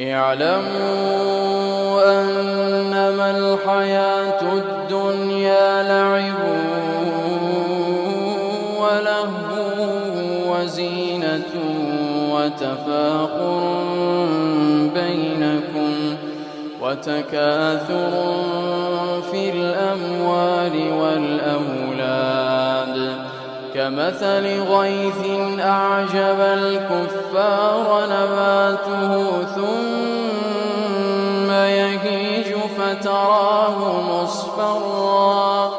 اعلموا أنما الحياة الدنيا لعب ولهو وزينة وتفاخر بينكم وتكاثر في الأموال والأولاد كمثل غيث أعجب الكفار نباته ثم يهيج فتراه مصفرا